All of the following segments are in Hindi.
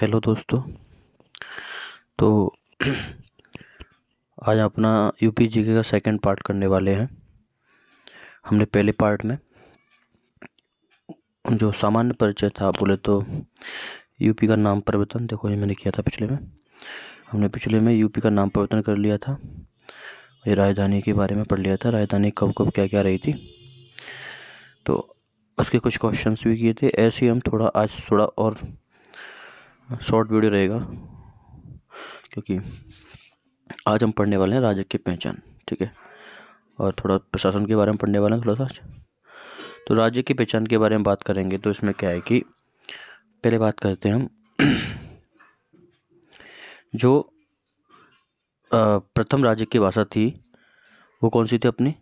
हेलो दोस्तों। तो आज अपना यूपी जीके का सेकंड पार्ट करने वाले हैं। हमने पहले पार्ट में जो सामान्य परिचय था बोले तो यूपी का नाम परिवर्तन, देखो ये मैंने किया था हमने पिछले में यूपी का नाम परिवर्तन कर लिया था। ये राजधानी के बारे में पढ़ लिया था, राजधानी कब कब क्या क्या रही थी, तो उसके कुछ क्वेश्चंस भी किए थे। ऐसे ही हम आज थोड़ा और शॉर्ट वीडियो रहेगा, क्योंकि आज हम पढ़ने वाले हैं राजक की पहचान, ठीक है, और थोड़ा प्रशासन के बारे में पढ़ने वाले हैं थोड़ा सा। तो राज्य की पहचान के बारे में बात करेंगे तो इसमें क्या है कि पहले बात करते हैं हम जो प्रथम राज्य की भाषा थी वो कौन सी थी अपनी,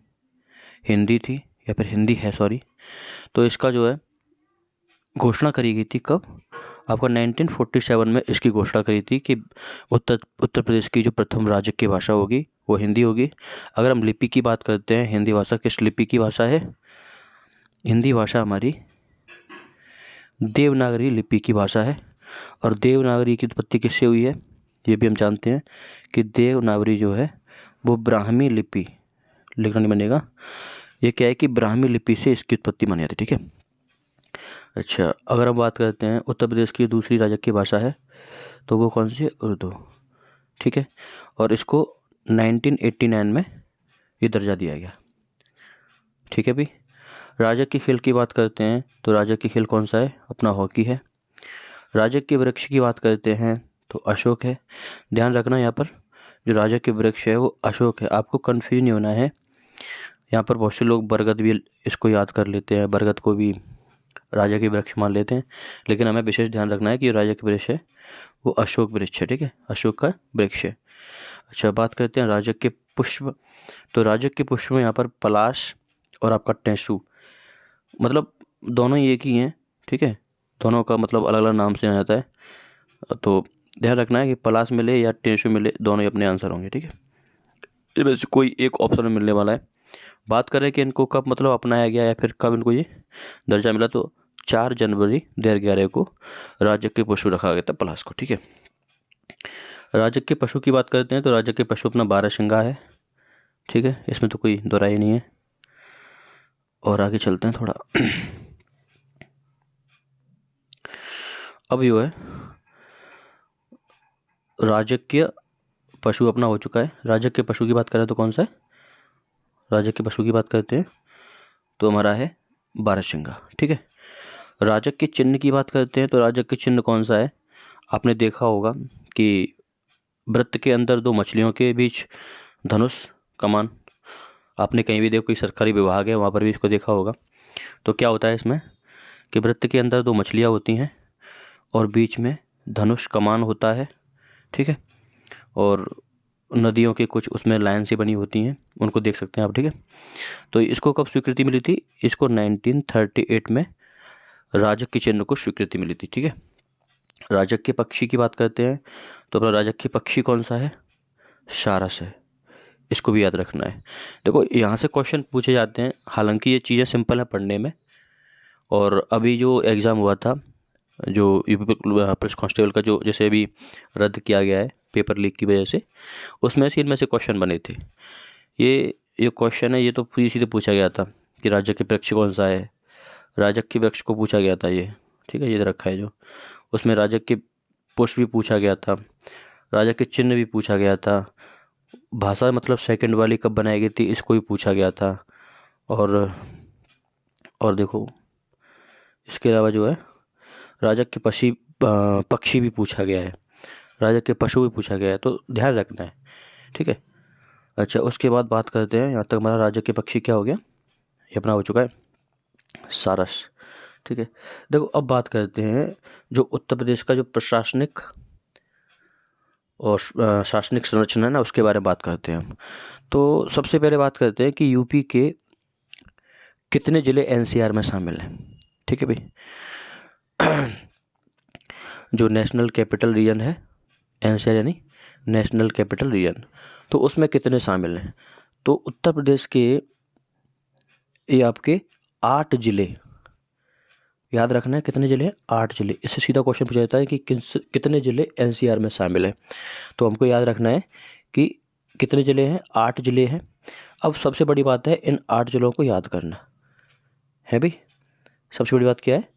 हिंदी थी, या फिर हिंदी है सॉरी। तो इसका जो है घोषणा करी गई थी कब, आपका 1947 में इसकी घोषणा करी थी कि उत्तर प्रदेश की जो प्रथम राज्य की भाषा होगी वो हिंदी होगी। अगर हम लिपि की बात करते हैं, हिंदी भाषा किस लिपि की भाषा है, हिंदी भाषा हमारी देवनागरी लिपि की भाषा है। और देवनागरी की उत्पत्ति किससे हुई है ये भी हम जानते हैं कि देवनागरी जो है वो ब्राह्मी लिपि, लिखना नहीं बनेगा, ये क्या है कि ब्राह्मी लिपि से इसकी उत्पत्ति मानी जाती है, ठीक है। अच्छा, अगर हम बात करते हैं उत्तर प्रदेश की दूसरी राज्य की भाषा है तो वो कौन सी है, उर्दू, ठीक है। और इसको 1989 में ये दर्जा दिया गया, ठीक है भी। राजक के खेल की बात करते हैं तो राजक के खेल कौन सा है, अपना हॉकी है। राजक के वृक्ष की बात करते हैं तो अशोक है। ध्यान रखना यहाँ पर जो राजक के वृक्ष है वो अशोक है, आपको कन्फ्यूज नहीं होना है। यहाँ पर बहुत से लोग बरगद भी इसको याद कर लेते हैं, बरगद को भी राजा के वृक्ष मान लेते हैं, लेकिन हमें विशेष ध्यान रखना है कि राजा के वृक्ष है वो अशोक वृक्ष है, ठीक है, अशोक का वृक्ष है। अच्छा, बात करते हैं राजक के पुष्प। तो राजक के पुष्प में यहाँ पर पलाश और आपका टेंसू, मतलब दोनों ही एक ही हैं, ठीक है, दोनों का मतलब अलग अलग नाम से आ जाता है। तो ध्यान रखना है कि पलाश मिले या टेंसू मिले, दोनों ही अपने आंसर होंगे, ठीक है। इनमें से कोई एक ऑप्शन में मिलने वाला है। बात करें कि इनको कब मतलब अपनाया गया या फिर कब इनको ये दर्जा मिला, तो 4 जनवरी 2011 को राजक के पशु रखा गया था पलाश को, ठीक है। राजक के पशु की बात करते हैं तो राजक के पशु अपना 12 शिंगा है, ठीक है, इसमें तो कोई दोराई नहीं है। और आगे चलते हैं थोड़ा। अब जो है राजकीय पशु अपना हो चुका है। राजक के पशु की बात करें तो कौन सा है, राजक के पशु की बात करते हैं तो हमारा है 12 शिंगा, ठीक है। राजक के चिन्ह की बात करते हैं तो राजक के चिन्ह कौन सा है, आपने देखा होगा कि वृत्त के अंदर 2 मछलियों के बीच धनुष कमान, आपने कहीं भी देखो कोई सरकारी विभाग है वहाँ पर भी इसको देखा होगा। तो क्या होता है इसमें कि वृत्त के अंदर 2 मछलियाँ होती हैं और बीच में धनुष कमान होता है, ठीक है। और नदियों के कुछ उसमें लाइन सी बनी होती हैं, उनको देख सकते हैं आप, ठीक है। तो इसको कब स्वीकृति मिली थी, इसको 1938 में राजक के चिन्ह को स्वीकृति मिली थी, ठीक है। राजक के पक्षी की बात करते हैं तो अपना राजक के पक्षी कौन सा है, सारस है, इसको भी याद रखना है। देखो यहाँ से क्वेश्चन पूछे जाते हैं, हालांकि ये चीज़ें सिंपल हैं पढ़ने में। और अभी जो एग्ज़ाम हुआ था जो यूपी पुलिस कांस्टेबल का, जो जैसे अभी रद्द किया गया है पेपर लीक की वजह से, उसमें से इनमें से क्वेश्चन बने थे। ये क्वेश्चन है, ये तो सीधे पूछा गया था कि राजक के वृक्ष कौन सा है, राजक के वृक्ष को पूछा गया था ये, ठीक है, ये रखा है जो, उसमें राजक के पुष्प भी पूछा गया था, राजक के चिन्ह भी पूछा गया था, भाषा मतलब सेकंड वाली कब बनाई गई थी इसको भी पूछा गया था। और देखो इसके अलावा जो है राजक के पक्षी भी पूछा गया है, राजक के पशु भी पूछा गया है, तो ध्यान रखना है, ठीक है। अच्छा, उसके बाद बात करते हैं, यहाँ तक हमारा राजक के पक्षी क्या हो गया, ये अपना हो चुका है सारस, ठीक है। देखो अब बात करते हैं जो उत्तर प्रदेश का जो प्रशासनिक और शासनिक संरचना है ना, उसके बारे में बात करते हैं हम। तो सबसे पहले बात करते हैं कि यूपी के कितने ज़िले एनसीआर में शामिल हैं, ठीक है भाई। जो नेशनल कैपिटल रीजन है, एनसीआर यानी नेशनल कैपिटल रीजन, तो उसमें कितने शामिल हैं, तो उत्तर प्रदेश के ये आपके 8 ज़िले याद रखना है कितने जिले हैं, 8 जिले। इससे सीधा क्वेश्चन पूछा जाता है कि कितने जिले एनसीआर में शामिल है। तो हमको याद रखना है कि कितने जिले हैं, 8 जिले हैं। अब सबसे बड़ी बात है इन 8 जिलों को याद करना है भाई। सबसे बड़ी बात क्या है,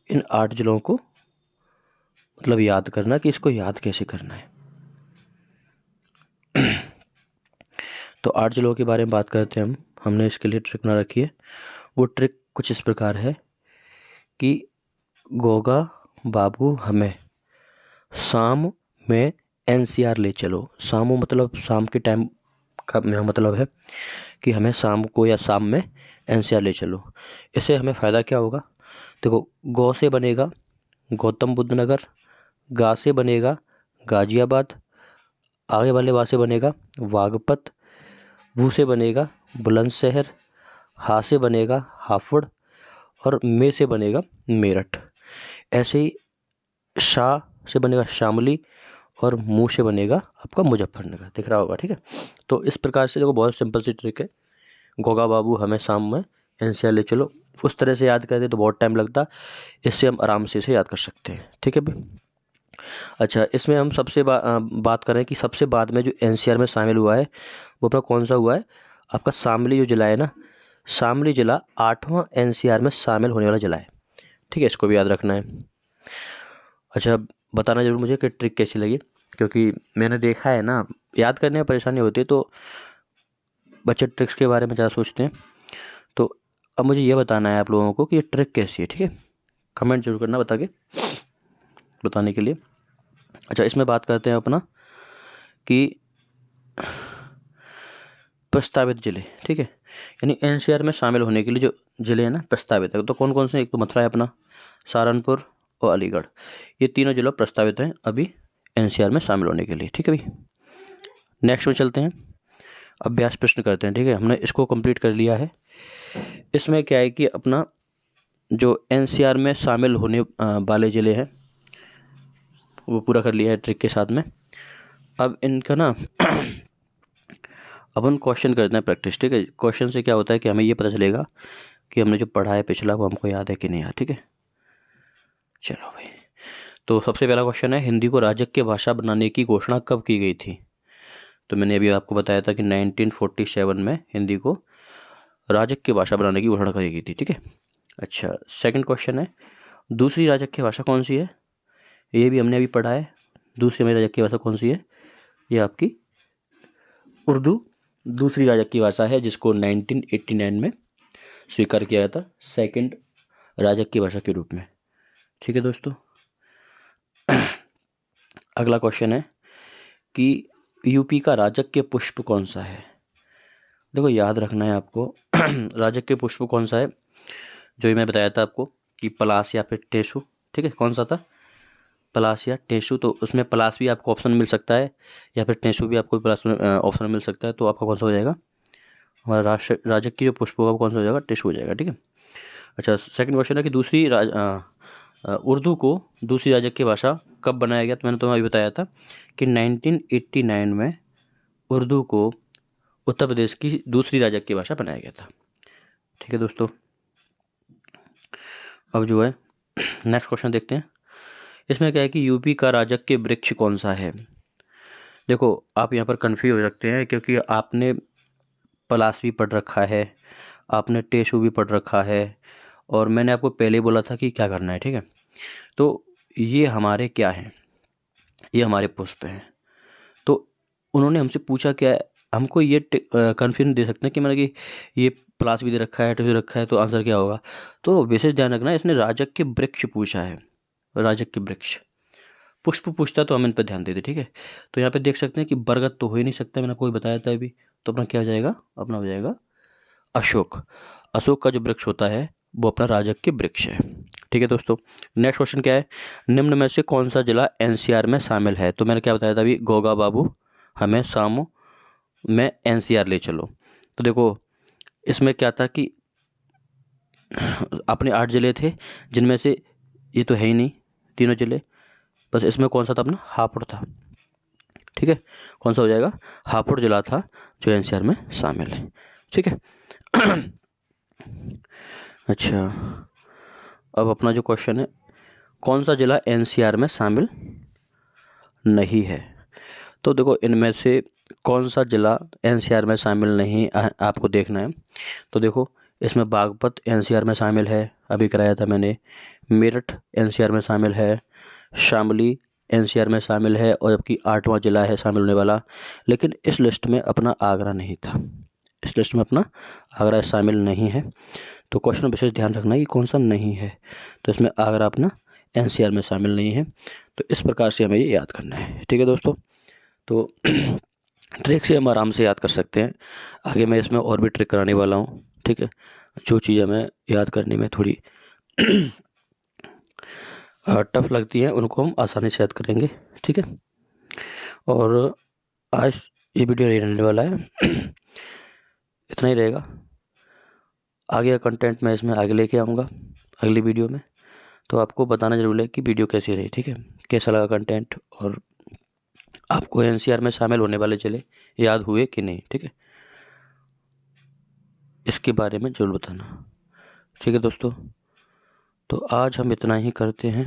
इन 8 जिलों को मतलब याद करना कि इसको याद कैसे करना है। तो 8 जिलों के बारे में बात करते हैं हमने इसके लिए ट्रिक ना रखी है। वो ट्रिक कुछ इस प्रकार है कि गोगा बाबू हमें शाम में एनसीआर ले चलो। शाम मतलब शाम के टाइम का मतलब है कि हमें शाम को या शाम में एनसीआर ले चलो। इससे हमें फ़ायदा क्या होगा, देखो गौ से बनेगा गौतम बुद्ध नगर, गा से बनेगा गाजियाबाद, आगे वाले वा से बनेगा वागपत, वू से बनेगा बुलंदशहर, हा से बनेगा हापुड़ और मे से बनेगा मेरठ। ऐसे ही शाह से बनेगा शामली और मुँह से बनेगा आपका मुजफ्फरनगर। दिख रहा होगा, ठीक है। तो इस प्रकार से देखो बहुत सिंपल सी ट्रिक है, गोगा बाबू हमें शाम में एनसीआर ले चलो। उस तरह से याद करते तो बहुत टाइम लगता, इससे हम आराम से इसे याद कर सकते हैं, ठीक है भाई। अच्छा, इसमें हम सबसे बात करें कि सबसे बाद में जो एनसीआर में शामिल हुआ है वो अपना कौन सा हुआ है, आपका शामली जो जिला है ना, शामली जिला 8वां एनसीआर में शामिल होने वाला जिला है, ठीक है। इसको भी याद रखना है। अच्छा, बताना जरूर मुझे कि ट्रिक कैसी लगी, क्योंकि मैंने देखा है ना याद करने में परेशानी होती है तो बच्चे ट्रिक्स के बारे में ज़्यादा सोचते हैं। तो अब मुझे ये बताना है आप लोगों को कि ये ट्रिक कैसी है, ठीक है। कमेंट जरूर करना बताने के लिए। अच्छा, इसमें बात करते हैं अपना कि प्रस्तावित जिले, ठीक है। यानी एनसीआर में शामिल होने के लिए जो जिले हैं ना प्रस्तावित है, तो कौन कौन से, एक तो मथुरा है अपना, सहारनपुर और अलीगढ़, ये तीनों जिला प्रस्तावित हैं अभी एनसीआर में शामिल होने के लिए, ठीक है भाई। नेक्स्ट में चलते हैं, अभ्यास प्रश्न करते हैं, ठीक है। हमने इसको कंप्लीट कर लिया है। इसमें क्या है कि अपना जो एनसीआर में शामिल होने वाले ज़िले हैं वो पूरा कर लिया है ट्रिक के साथ में। अब इनका ना अब हम क्वेश्चन करते हैं प्रैक्टिस, ठीक है। क्वेश्चन से क्या होता है कि हमें ये पता चलेगा कि हमने जो पढ़ा है पिछला वो हमको याद है कि नहीं याद, ठीक है। चलो भाई, तो सबसे पहला क्वेश्चन है, हिंदी को राजकीय भाषा बनाने की घोषणा कब की गई थी। तो मैंने अभी आपको बताया था कि 1947 में हिंदी को राजकीय भाषा बनाने की घोषणा करी गई थी, ठीक है। अच्छा, सेकंड क्वेश्चन है, दूसरी राजकीय भाषा कौन सी है। ये भी हमने अभी पढ़ा है। दूसरी हमारी राजकीय भाषा कौन सी है, ये आपकी उर्दू दूसरी राजकीय भाषा है, जिसको 1989 में स्वीकार किया गया था सेकंड राजकीय भाषा के रूप में, ठीक है दोस्तों। अगला क्वेश्चन है कि यूपी का राजकीय पुष्प कौन सा है। देखो याद रखना है आपको राजकीय पुष्प कौन सा है, जो मैं बताया था आपको कि पलाश या फिर टेसू, ठीक है। कौन सा था, पलाश या टेसू। तो उसमें पलाश भी आपको ऑप्शन मिल सकता है या फिर टेसू भी आपको प्लस ऑप्शन मिल सकता है। तो आपका कौन सा हो जाएगा, हमारा राजकीय जो पुष्प होगा वो कौन सा हो जाएगा, टेसू हो जाएगा, ठीक है। अच्छा, सेकंड क्वेश्चन है कि उर्दू को दूसरी राजकीय भाषा कब बनाया गया। तो मैंने तुम्हें अभी बताया था कि 1989 में उर्दू को उत्तर प्रदेश की दूसरी राजकीय भाषा बनाया गया था, ठीक है दोस्तों। अब जो है नेक्स्ट क्वेश्चन देखते हैं। इसमें क्या है कि यूपी का राजकीय वृक्ष कौन सा है। देखो आप यहाँ पर कन्फ्यूज हो सकते हैं, क्योंकि आपने पलाश भी पढ़ रखा है, आपने टेसू भी पढ़ रखा है, और मैंने आपको पहले ही बोला था कि क्या करना है, ठीक है। तो ये हमारे क्या हैं, ये हमारे पुष्प हैं। तो उन्होंने हमसे पूछा क्या है, हमको ये कन्फ्यूजन दे सकते हैं कि मतलब कि ये प्लास भी दे रखा है, टेसू रखा है, तो आंसर क्या होगा। तो विशेष ध्यान रखना है, इसने राजकीय वृक्ष पूछा है, राजकीय वृक्ष। पुष्प पूछता तो हम इन पर ध्यान देते, ठीक है। तो यहाँ पे देख सकते हैं कि बरगद तो हो ही नहीं सकता, मैंने कोई बताया था अभी। तो अपना क्या हो जाएगा, अपना हो जाएगा अशोक। अशोक का जो वृक्ष होता है वो अपना राजकीय वृक्ष है, ठीक है दोस्तों। नेक्स्ट क्वेश्चन क्या है, निम्न में से कौन सा जिला एनसीआर में शामिल है। तो मैंने क्या बताया था अभी, गोगा बाबू हमें शाम में एनसीआर ले चलो। तो देखो इसमें क्या था कि अपने 8 जिले थे, जिनमें से ये तो है ही नहीं तीनों जिले, बस इसमें कौन सा था अपना, हापुड़ था, ठीक है। कौन सा हो जाएगा, हापुड़ जिला था जो एनसीआर में शामिल है, ठीक है। अच्छा, अब अपना जो क्वेश्चन है, कौन सा जिला एनसीआर में शामिल नहीं है। तो देखो इनमें से कौन सा जिला एनसीआर में शामिल नहीं आपको देखना है। तो देखो इसमें बागपत एनसीआर में शामिल है, अभी कराया था मैंने। मेरठ एनसीआर में शामिल है, शामली एनसीआर में शामिल है, और जबकि 8वां जिला है शामिल होने वाला। लेकिन इस लिस्ट में अपना आगरा नहीं था, इस लिस्ट में अपना आगरा शामिल नहीं है। तो क्वेश्चन विशेष ध्यान रखना कि कौन सा नहीं है। तो इसमें आगरा अपना एनसीआर में शामिल नहीं है। तो इस प्रकार से हमें ये याद करना है, ठीक है दोस्तों। तो ट्रिक से हम आराम से याद कर सकते हैं। आगे मैं इसमें और भी ट्रिक कराने वाला हूँ, ठीक है। जो चीज़ें हमें याद करने में थोड़ी टफ लगती हैं उनको हम आसानी से याद करेंगे, ठीक है। और आज ये वीडियो नहीं रहने वाला है इतना ही रहेगा। आगे का कंटेंट मैं इसमें आगे लेके आऊँगा अगली वीडियो में। तो आपको बताना जरूर है कि वीडियो कैसी रही, ठीक है, कैसा लगा कंटेंट, और आपको एनसीआर में शामिल होने वाले जिले याद हुए कि नहीं, ठीक है, इसके बारे में जरूर बताना, ठीक है दोस्तों। तो आज हम इतना ही करते हैं।